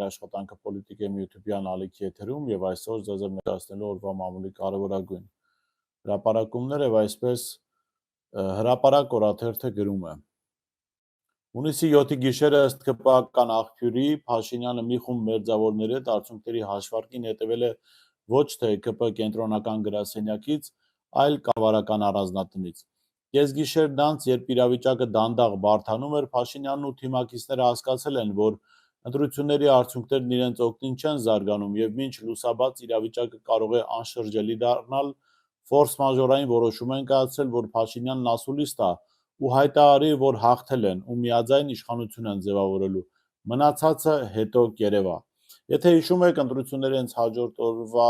աշխատանքը պոլիտիկայում YouTube-յան ալիքի եթերում եւ այսօր ձեզ եմ ներկայացնելու օրվա մամուլի կարևորագույն հրապարակումներ եւ այսպես հրապարակ օրաթերթը գրում է. Հունիսի 7-ի գիշերը ըստ ԿՊԱ-ական աղբյուրի Փաշինյանը մի խումբ մերձավորների հետ արդյունքների հաշվարկին հետևել է ոչ թե ԿՊ կենտրոնական գրասենյակից, այլ կառավարական առանձնատնից։ Կեսգիշերն անց, երբ իրավիճակը դանդաղ բարդանում էր, Փաշինյանն ու թիմակիցները հասկացել են, որ ընտրությունների արդյունքներն իրենց օգտին չեն զարգանում եւ մինչ լուսաբաց իրավիճակը կարող է անշրջելի դառնալ, ֆորս-մաժորային որոշում են կայացրել, որ Փաշինյանն ասուլիս տա ու հայտարարի, որ հաղթել են ու միաձայն իշխանություն են ձևավորելու, մնացածը հետո կերևա։ Եթե հիշում եք, ընտրությունների հենց հաջորդ օրվա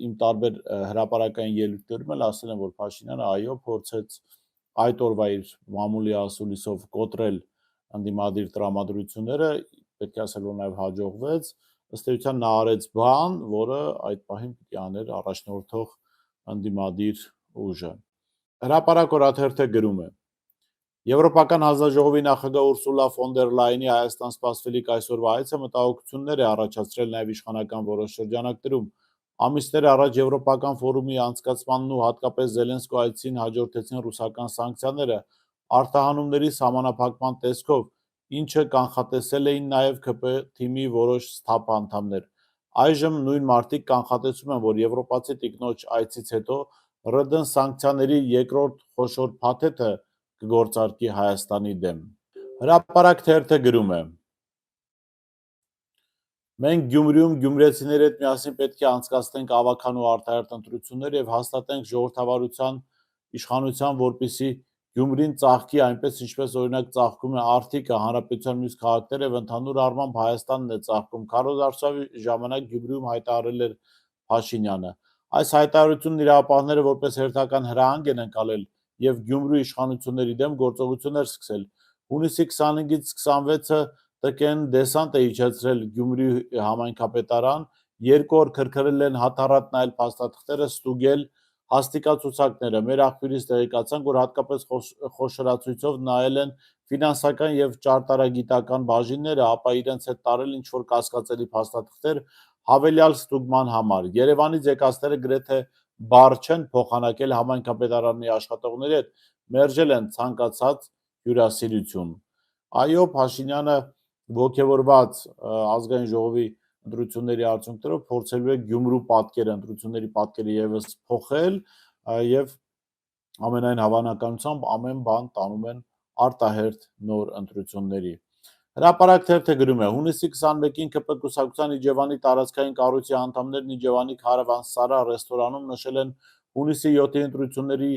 իմ տարբեր հրապարակային ելույթներում էլ ասել եմ, որ Փաշինյանը այո փորձեց այդ օրվա իր մամուլի ասուլիսով կոտրել ընդդիմադիր տրամադրությունները, պետք է ասել, որ նաև հաջողվեց, ըստ էության նա արեց բան, որը այդ պահին պիտի աներ առաջնորդող ընդդիմադիր ուժը։ Հրապարակ օրաթերթը գրում է. Եվրոպական հանձնաժողովի նախագահ Ուրսուլա ֆոն դեր Լայենի Հայաստան սպասվելիք այսօրվա այցը մտահոգություններ է առաջացրել նաև իշխանական որոշ շրջանակներում։ Ամիսներ առաջ Եվրոպական ֆորումի անցկացմանն ու հատկապես Զելենսկու այցին հաջորդեցին ռուսական սանկցիաները արտահանումների սահմանափակման տեսքով, ինչը կանխատեսել էին նաև ԿՊ թիմի որոշ սթափ անդամներ։ Այժմ նույն մարդիկ կանխատեսում են, որ եվրոպացի տիկնոջ այցից հետո ՌԴ սանկցիաների երկրորդ խոշոր փաթեթը կգործարկի Հայաստանի դեմ։ Հրապարակ թերթը գրում է. Մենք Գյումրիում գյումրեցիների հետ միասին պետք է անցկացնենք ավագան ու արտահերթ ընտրություններ եւ հաստատենք ժողովրդավարության իշխանության, որպեսզի Գյումրին ծաղկի այնպես, ինչպես օրինակ ծաղկում է Արթիկը, Հանրապետության մյուս քաղաքները եւ ընդհանուր առմամբ Հայաստանն է ծաղկում։ Քարոզարշավի ժամանակ Գյումրիում հայտարարել էր Փաշինյանը։ Այս հայտարարությունն իր ապահները որպես հերթական հրահանգ են ընկալել եւ Գյումրու իշխանությունների դեմ գործողություններ սկսել։ Հունիսի 25-ից 26-ը ՏԿ-ն դեսանտ է իջեցրել Գյումրի համայնքապետարան, 2 օր քրքրել են հաթառատ նայել փաստաթղթերը, ստուգել հաստիկացուցակները։ Մեր աղբյուրից տեղեկացանք, որ հատկապես խոշորացույցով նայել են ֆինանսական եւ ճարտարագիտական բաժինները, ապա իրենց հետ տարել ինչ-որ կասկածելի փաստաթղթեր հավելյալ ստուգման համար։ Երևանից եկածները գրեթե բառ չեն փոխանակել համայնքապետարանի աշխատողների հետ, մերժել են ցանկացած հյուրասիրություն։ Այո, Փաշինյանը ոգևորված ազգային ժողովի ընտրությունների արդյունքներով փորձելու է Գյումրու պատկերը, ընտրությունների պատկերը եւս փոխել եւ ամենայն հավանականությամբ ամեն բան տանում են արտահերթ նոր ընտրությունների։ Հրապարակ թերթը գրում է. Հունիսի 21-ին ԿՊ կուսակցության Իջևանի տարածքային կառույցի անդամներն Իջևանի Քարավան Սարա ռեստորանում նշել են հունիսի 7-ի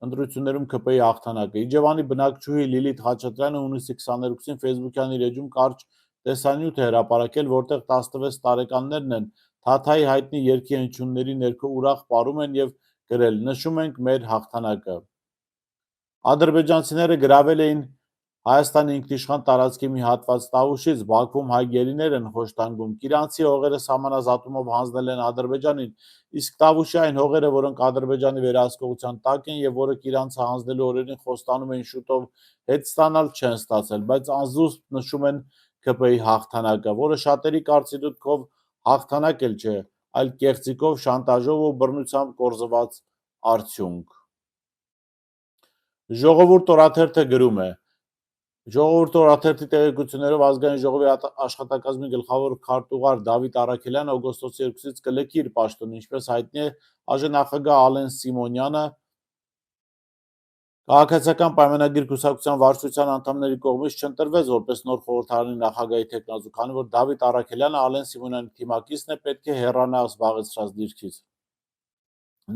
ընտրություններում ԿՊ-ի հաղթանակը։ Իջևանի բնակչուհի Լիլիթ Խաչատրյանը հունիսի 22-ին Facebook-յան իր էջում կարճ տեսանյութ է հրապարակել, որտեղ 16 տարեկաններն են Թաթայի հայտնի երգի հնչյունների ներքո ուրախ պարում են եւ գրել. նշում ենք մեր հաղթանակը։ Ադրբեջանցիները գրավել էին Հայաստանի ինքնիշխան տարածքի մի հատված Տավուշից, Բաքվում հայ գերիներ են խոշտանգում, Կիրանցի հողերը սահմանազատումով հանձնել են Ադրբեջանին, իսկ Տավուշի այն հողերը, որոնք Ադրբեջանի վերահսկողության տակ են եւ որը Կիրանցը հանձնելու օրերին խոստանում էին շուտով հետ ստանալ, չեն ստացել, բայց անզուսպ նշում են ԿՊ-ի հաղթանակը, որը շատերի կարծիքով հաղթանակ էլ չէ, այլ կեղծիկով, շանտաժով ու բռնությամբ կորզված արդյունք։ Ժողովուրդ օրաթերթը գրում է. Ժողովուրդ օրաթերթի տեղեկություններով ազգային ժողովի աշխատակազմի գլխավոր քարտուղար Դավիթ Առաքելյանը օգոստոսի 2-ից կլքի իր պաշտոնը, ինչպես հայտնի է, ԱԺ նախագահ Ալեն Սիմոնյանը Քաղաքացիական պայմանագիր կուսակցության վարչության անդամների կողմից չընտրվեց որպես նոր խորհրդարանի նախագահի թեկնածու, քանի որ Դավիթ Առաքելյանը Ալեն Սիմոնյանի թիմակիցն է, պետք է հեռանա զբաղեցրած դիրքից։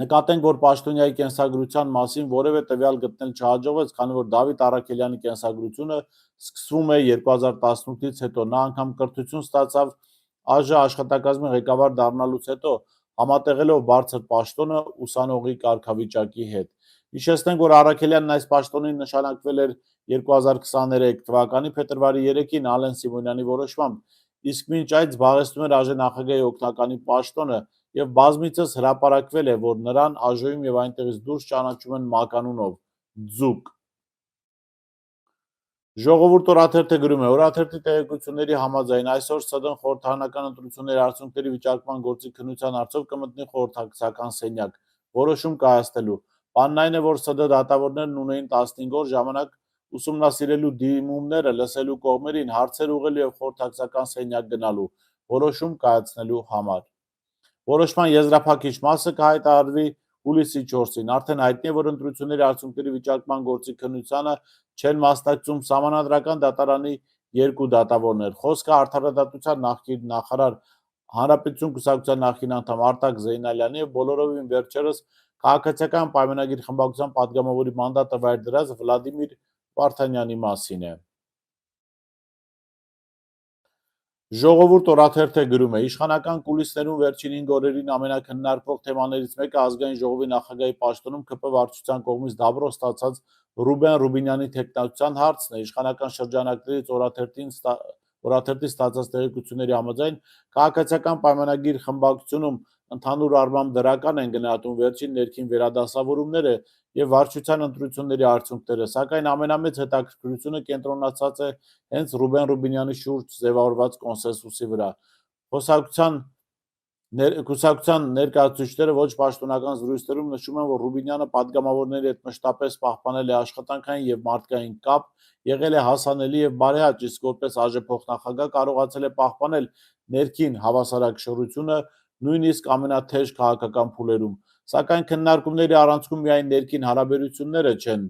Նկատենք, որ պաշտոնյայի կենսագրության մասին որևէ տվյալ գտնել չհաջողվեց, քանի որ Դավիթ Առաքելյանի կենսագրությունը սկսվում է 2018-ից հետո, նա անգամ կրթություն ստացավ ԱԺ աշխատակազմի ղեկավար դառնալուց հետո, համատեղելով բարձր պաշտոնը ուսանողի կարգավիճակի հետ։ Հիշեցնենք, որ Առաքելյանն այս պաշտոնին նշանակվել էր 2023 թվականի փետրվարի 3-ին Ալեն Սիմոնյանի որոշմամբ, իսկ մինչ այդ զբաղեցնում էր ԱԺ նախագահի օգնականի պաշտոնը եւ բազմիցս հրապարակվել է, որ նրան ԱԺ-ում եւ այնտեղից դուրս ճանաչում են մականունով՝ ձուկ։ Ժողովուրդ օրաթերթը գրում է. օրաթերթի տեղեկությունների համաձայն այսօր ՍԴ խորհրդարանական ընտրությունների արդյունքների վիճարկման գործի քննության հարցով կմտնի խորհրդակցական սենյակ, որոշում կայացնելու։ Բանն այն է, որ ՍԴ դատավորներն ունեին 15 օր ժամանակ ուսումնասիրելու դիմումները լսելու կողմերին, հարցեր ուղղելու և խորհրդակցական սենյակ գնալու, որոշում կայացնելու համար։ Որոշման եզրափակիչ մասը կհայտարարվի հուլիսի 4-ին։ Արդեն հայտնի է, որ ընտրությունների արդյունքների վիճարկման գործի քննությանը չեն մասնակցում Սահմանադրական դատարանի 2 դատավորներ։ Խոսքը Արդարադատության նախկին նախարար, Հանրապետություն կուսակցության նախկին անդամ Արտակ Զեյնալյանի և բոլորովին վերջերս Քաղաքացիական պայմանագիր խմբակցության պատգամավորի մանդատը վայր դրած Վլադիմիր Վարդանյանի մասին է։ Ժողովուրդ օրաթերթը գրում է. իշխանական կուլիսներում վերջին 5 օրերին ամենաքննարկվող թեմաներից մեկը Ազգային ժողովի նախագահի պաշտոնում ԿՊ վարչության կողմից դաբրո ստացած Ռուբեն Ռուբինյանի թեկնածության հարցն է։ Իշխանական շրջանակներից օրաթերթի ստացած տեղեկությունների համաձայն Քաղաքացիական պայմանագիր խմբակցությունում ընդհանուր առմամբ դրական են գնահատում վերջին ներքին վերադասավորումները և վարչության ընտրությունների արդյունքները, սակայն ամենամեծ հետաքրքրությունը կենտրոնացած է հենց Ռուբեն Ռուբինյանի շուրջ ձևավորված կոնսենսուսի վրա։ Կուսակցության ներկայացուցիչները ոչ պաշտոնական զրույցներում նշում են, որ Ռուբինյանը պատգամավորների հետ մշտապես պահպանել է աշխատանքային և մարդկային կապ, եղել է հասանելի և բարեհաճ, իսկ որպես արժեփոխնախագահ կարողացել է պահպանել ներքին հավասարակշռությունը նույնիսկ ամենաթեժ քաղաքական փուլերում։ Սակայն քննարկումների առանցքում միայն ներքին հարաբերությունները չեն։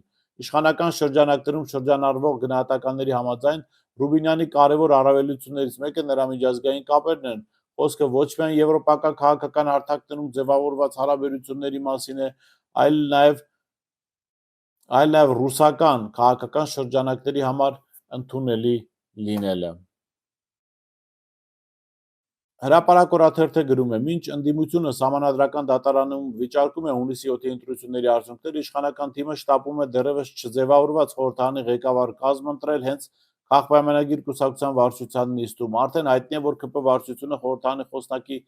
Իշխանական շրջանակներում շրջանառվող գնահատականների համաձայն Ռուբինյանի կարևոր առավելություններից մեկը նրա միջազգային կապերն են։ Խոսքը ոչ միայն եվրոպական քաղաքական հարթակներում ձևավորված հարաբերությունների մասին է, այլ նաև ռուսական քաղաքական շրջանակների համար ընդունելի լինելը։ Հրապարակ օրաթերթը գրում է. մինչ ընդդիմությունը Սահմանադրական դատարանում վիճարկում է հունիսի 7-ի ընտրությունների արդյունքները, իշխանական թիմը շտապում է դեռևս չձևավորված խորհրդարանի ղեկավար կազմ ընտրել հենց Քաղաքապայմանագիր կուսակցության վարչության նիստում։ Արդեն հայտնի է, որ ԿՊ վարչությունը խորհրդարանի խոսնակի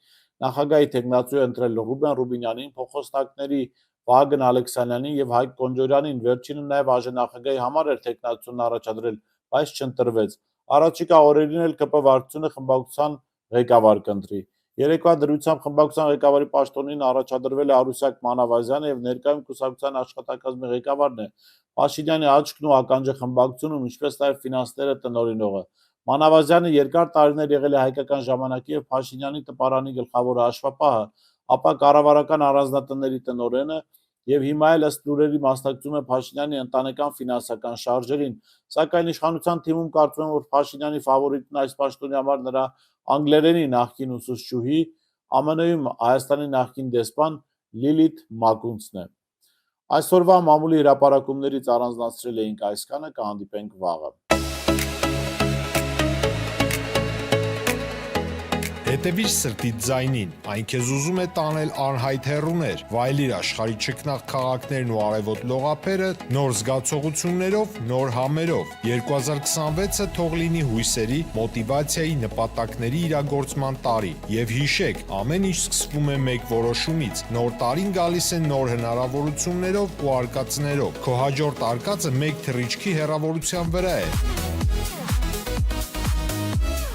նախագահի թեկնածու է ընտրել Ռուբեն Ռուբինյանին, փոխխոսնակների Վահագն Ալեքսանյանին և Հայկ Կոնջորյանին, վերջինը նաև ԱԺ համար էր թեկնածությունն առաջադրել, բայց չընտրվեց։ Առաջիկա օրերին էլ ԿՊ վարչությունը խմբակցության ղեկավար կընտրի։ Երեկվա դրությամբ խմբակցության ղեկավարի պաշտոնին առաջադրվել է Արուսյակ Մանավազյանը և ներկայում կուսակցության աշխատակազմի ղեկավարն է։ Փաշինյանի աչքն ու ականջը խմբակցությունում, ինչպես նաև ֆինանսները տնօրինողը։ Մանավազյանը երկար տարիներ եղել է Հայկական ժամանակի և Փաշինյանի տպարանի գլխավոր հաշվապահը, ապա կառավարական առանձնատների տնօրենը և հիմա էլ ըստ լուրերի մասնակցում է Փաշինյանի ընտանեկան ֆինանսական շարժերին, սակայն իշխանության թիմում կարծում են, որ Փաշինյանի ֆավորիտն այս պաշտոնի համար նրա անգլերենի նախկին ուսուցչուհի, ԱՄՆ-ում Հայաստանի նախկին դեսպան Լիլիթ Մակունցն է։ Այսօրվա մամուլի հրապարակումներից առանձնացրել էինք այսքանը, կհանդիպենք վաղը։ Հետևիր սրտիդ ձայնին, այն քեզ ուզում է տանել անհայտ հեռուներ, վայելիր աշխարհի չքնաղ քաղաքներն ու արևոտ լողափերը նոր զգացողություններով, նոր համերով։ 2026-ը թող լինի հույսերի, մոտիվացիայի, նպատակների իրագործման տարի։ Եվ հիշեք, ամեն ինչ սկսվում է մեկ որոշումից։ Նոր տարին գալիս է նոր հնարավորություններով ու արկածներով։ Քո հաջորդ արկածը մեկ թռիչքի հեռավորության վրա է։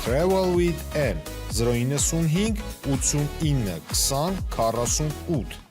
Travel with M 095 89 20 48